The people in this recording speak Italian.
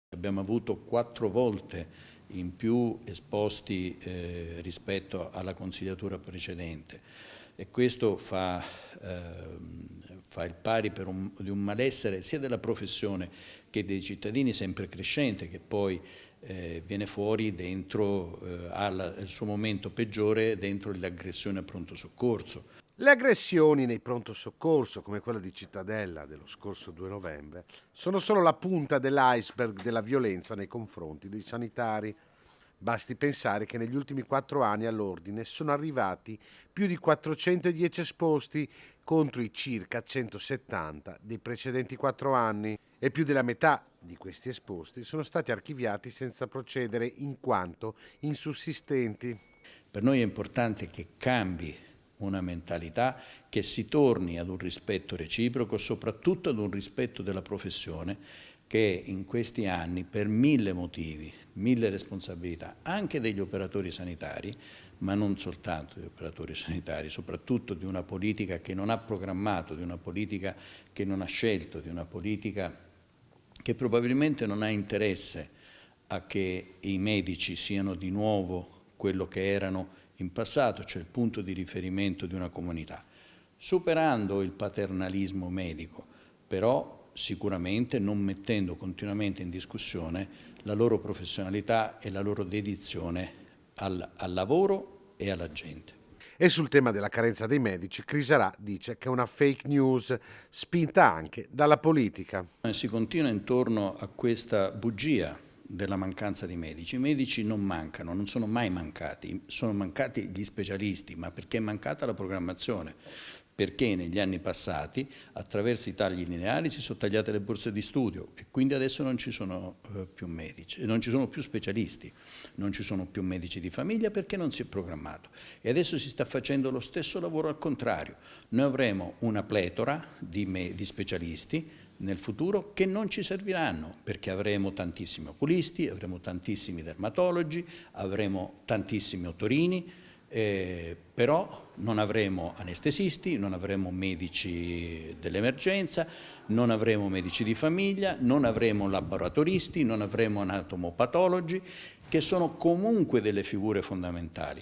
Abbiamo avuto 4 volte in più esposti rispetto alla consigliatura precedente e questo fa il pari di un malessere sia della professione che dei cittadini sempre crescente, che poi viene fuori dentro, ha il suo momento peggiore dentro l'aggressione al pronto soccorso. Le aggressioni nei pronto soccorso, come quella di Cittadella dello scorso 2 novembre, sono solo la punta dell'iceberg della violenza nei confronti dei sanitari. Basti pensare che negli ultimi 4 anni all'ordine sono arrivati più di 410 esposti contro i circa 170 dei precedenti 4 anni e più della metà di questi esposti sono stati archiviati senza procedere in quanto insussistenti. Per noi è importante che cambi una mentalità, che si torni ad un rispetto reciproco, soprattutto ad un rispetto della professione che in questi anni, per 1000 motivi, 1000 responsabilità, anche degli operatori sanitari, ma non soltanto degli operatori sanitari, soprattutto di una politica che non ha programmato, di una politica che non ha scelto, di una politica che probabilmente non ha interesse a che i medici siano di nuovo quello che erano in passato, cioè il punto di riferimento di una comunità, superando il paternalismo medico, però sicuramente non mettendo continuamente in discussione la loro professionalità e la loro dedizione al lavoro e alla gente. E sul tema della carenza dei medici, Crisarà dice che è una fake news spinta anche dalla politica. Si continua intorno a questa bugia della mancanza di medici. I medici non mancano, non sono mai mancati, sono mancati gli specialisti, ma perché è mancata la programmazione, perché negli anni passati attraverso i tagli lineari si sono tagliate le borse di studio e quindi adesso non ci sono più medici, non ci sono più specialisti, non ci sono più medici di famiglia perché non si è programmato e adesso si sta facendo lo stesso lavoro al contrario. Noi avremo una pletora di specialisti nel futuro che non ci serviranno perché avremo tantissimi oculisti, avremo tantissimi dermatologi, avremo tantissimi otorini, però non avremo anestesisti, non avremo medici dell'emergenza, non avremo medici di famiglia, non avremo laboratoristi, non avremo anatomopatologi, che sono comunque delle figure fondamentali.